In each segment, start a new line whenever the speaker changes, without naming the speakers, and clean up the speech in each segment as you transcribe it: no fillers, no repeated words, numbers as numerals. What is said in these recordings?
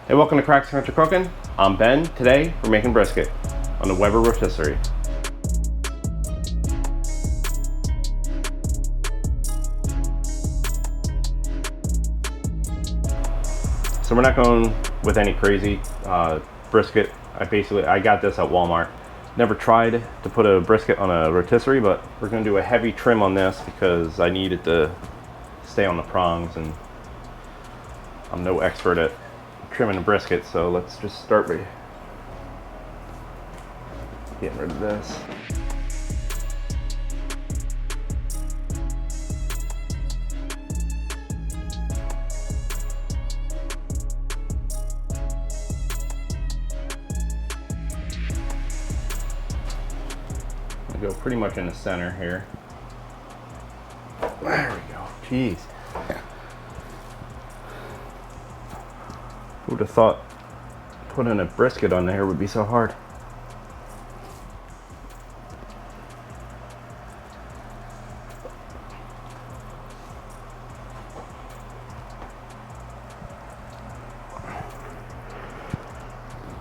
Hey, welcome to Cracks Country Cooking. I'm Ben. Today we're making brisket on the Weber Rotisserie. So we're not going with any crazy brisket. I got this at Walmart. Never tried to put a brisket on a rotisserie, but we're going to do a heavy trim on this because I need it to stay on the prongs, and I'm no expert at trimming a brisket, so let's just start by getting rid of this. I go pretty much in the center here. There we go. Jeez. Who would have thought putting a brisket on there would be so hard?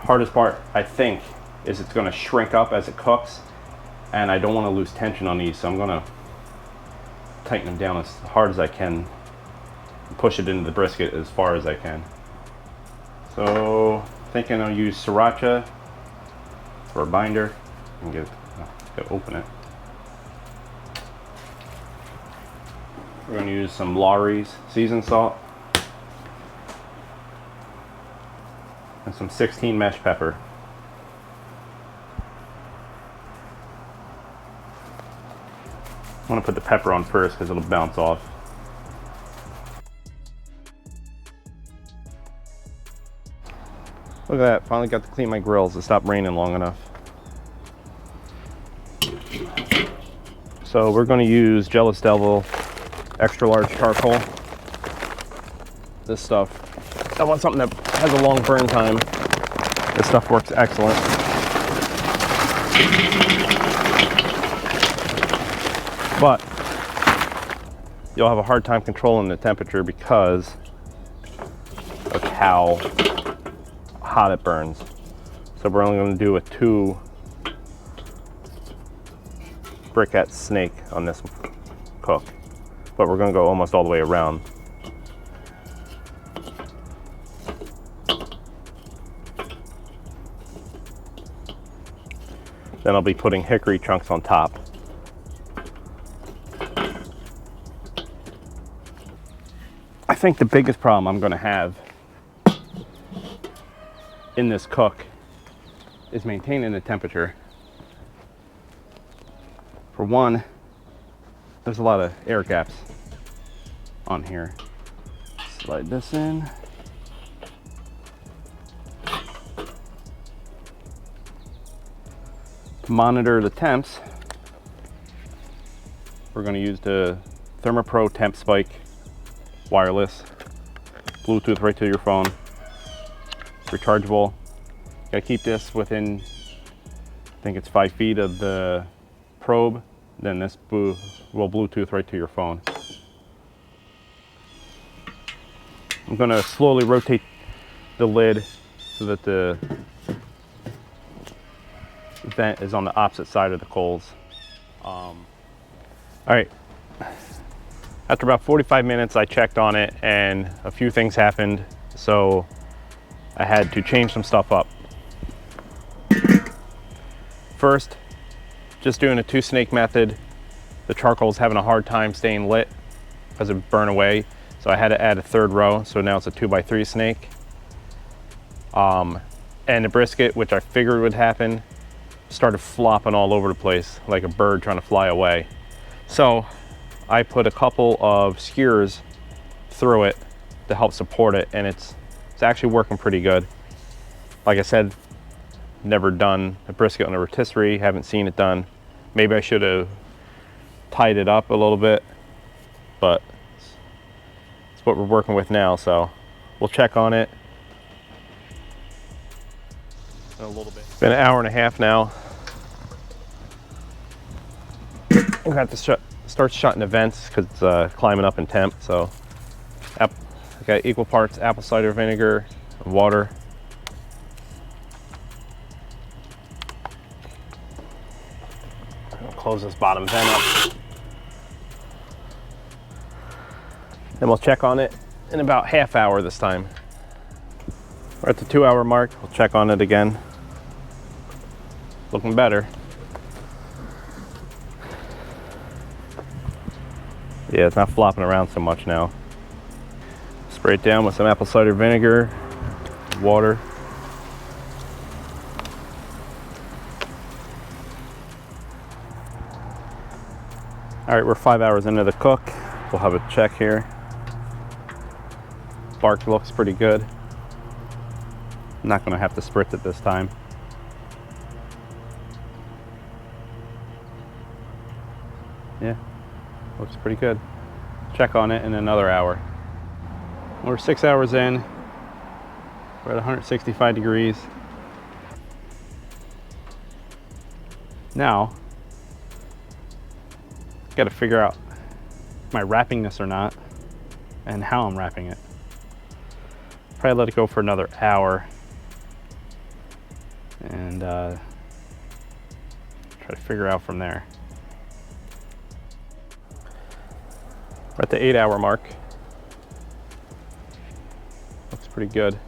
Hardest part, I think, is it's going to shrink up as it cooks, and I don't want to lose tension on these, so I'm going to tighten them down as hard as I can, push it into the brisket as far as I can. So, thinking I'll use sriracha for a binder and open it. We're going to use some Lawry's seasoned salt and some 16 mesh pepper. I want to put the pepper on first because it'll bounce off. Look at that, finally got to clean my grills. It stopped raining long enough. So we're going to use Jealous Devil extra large charcoal. This stuff, I want something that has a long burn time. This stuff works excellent. But you'll have a hard time controlling the temperature because of how hot it burns. So we're only going to do a 2 briquette snake on this cook, but we're going to go almost all the way around. Then I'll be putting hickory chunks on top. I think the biggest problem I'm going to have in this cook is maintaining the temperature. For one, there's a lot of air gaps on here. Slide this in. To monitor the temps, we're going to use the ThermoPro Temp Spike wireless, Bluetooth right to your phone. Rechargeable. Gotta keep this within, I think it's 5 feet of the probe. Then this will Bluetooth right to your phone. I'm gonna slowly rotate the lid so that the vent is on the opposite side of the coals. All right. After about 45 minutes, I checked on it and a few things happened. So I had to change some stuff up. First, just doing a 2 snake method. The charcoal's having a hard time staying lit because it burned away. So I had to add a 3rd row. So now it's a 2x3 snake. And the brisket, which I figured would happen, started flopping all over the place like a bird trying to fly away. So I put a couple of skewers through it to help support it, and it's actually working pretty good. Like I said, never done a brisket on a rotisserie, haven't seen it done. Maybe I should have tied it up a little bit, but it's what we're working with now, so we'll check on it in a little bit. It's been an hour and a half now. We have to start shutting the vents because it's climbing up in temp, so I got equal parts apple cider vinegar, water.
I'll close this bottom vent up.
Then we'll check on it in about half hour this time. We're at the 2 hour mark. We'll check on it again. Looking better. Yeah, it's not flopping around so much now. Spray it down with some apple cider vinegar, water. All right, we're 5 hours into the cook. We'll have a check here. Bark looks pretty good. I'm not gonna have to spritz it this time. Yeah, looks pretty good. Check on it in another hour. We're 6 hours in. We're at 165 degrees. Now, got to figure out am I wrapping this or not, and how I'm wrapping it. Probably let it go for another hour, and try to figure out from there. We're at the 8 hour mark. Looks pretty good.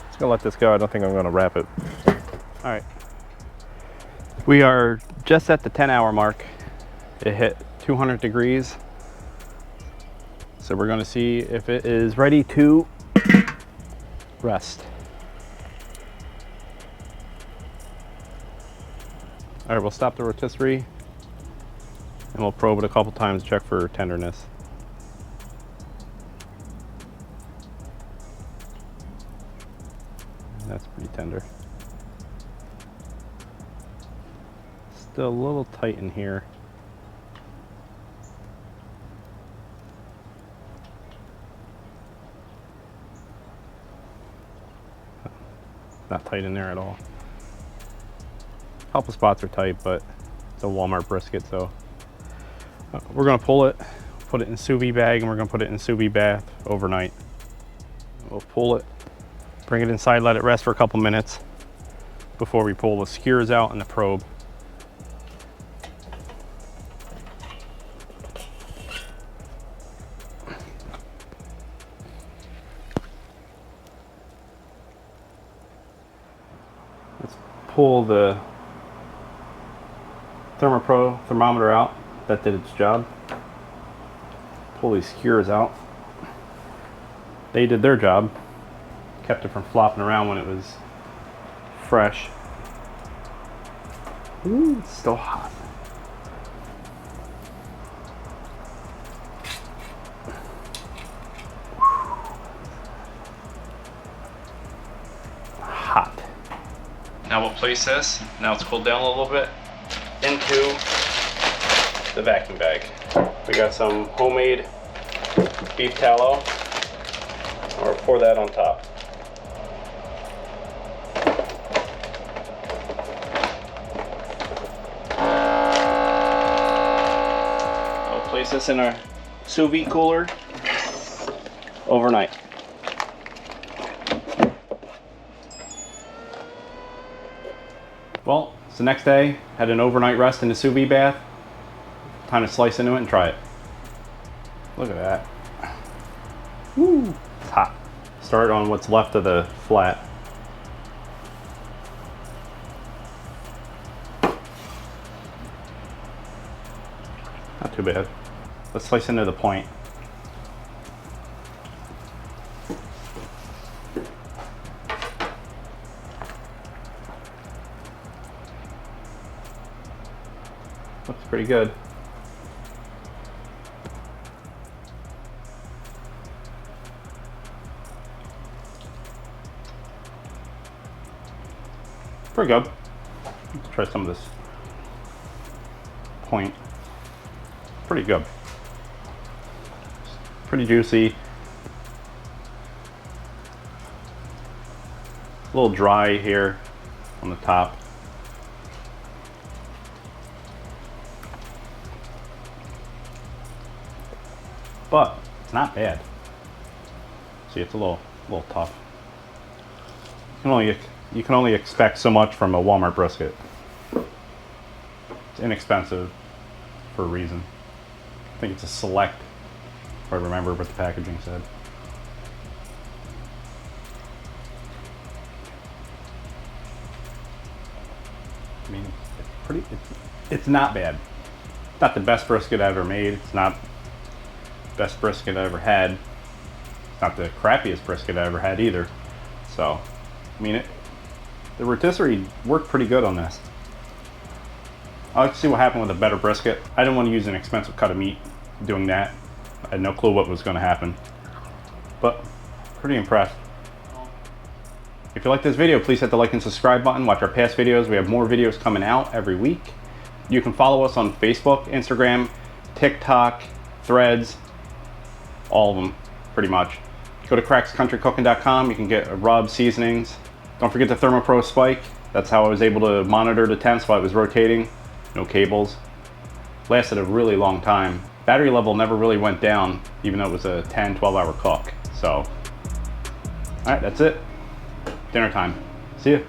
Just gonna let this go. I don't think I'm gonna wrap it. All right. We are just at the 10 hour mark. It hit 200 degrees. So we're gonna see if it is ready to rest. All right, we'll stop the rotisserie and we'll probe it a couple times to check for tenderness. That's pretty tender. Still a little tight in here. Not tight in there at all. A couple spots are tight, but it's a Walmart brisket, so we're gonna pull it, put it in a sous vide bag, and we're gonna put it in a sous vide bath overnight. We'll pull it, bring it inside, let it rest for a couple minutes before we pull the skewers out and the probe. Let's pull the ThermoPro thermometer out. That did its job. Pull these skewers out. They did their job. Kept it from flopping around when it was fresh. Ooh, it's still hot. Hot. Now we'll place this, now it's cooled down a little bit, into the vacuum bag. We got some homemade beef tallow. Or pour that on top. I'll place this in a sous vide cooler overnight. Well, it's the next day. Had an overnight rest in the sous vide bath. Time to slice into it and try it. Look at that. Woo! It's hot. Start on what's left of the flat. Not too bad. Let's slice into the point. Looks pretty good. Pretty good. Let's try some of this point. Pretty good. Pretty juicy. A little dry here on the top. But it's not bad. See, it's a little tough. You can only expect so much from a Walmart brisket. It's inexpensive for a reason. I think it's a select, if I remember what the packaging said. I mean, it's not bad. It's not the best brisket I ever made. It's not the best brisket I ever had. It's not the crappiest brisket I ever had either. So, I mean, the rotisserie worked pretty good on this. I'll like to see what happened with a better brisket. I didn't want to use an expensive cut of meat doing that. I had no clue what was going to happen. But, pretty impressed. If you like this video, please hit the like and subscribe button. Watch our past videos. We have more videos coming out every week. You can follow us on Facebook, Instagram, TikTok, Threads, all of them, pretty much. Go to crackscountrycooking.com. You can get rub seasonings. Don't forget the ThermoPro spike. That's how I was able to monitor the temps while it was rotating. No cables. Lasted a really long time. Battery level never really went down, even though it was a 10, 12-hour cook. So, all right, that's it. Dinner time. See ya.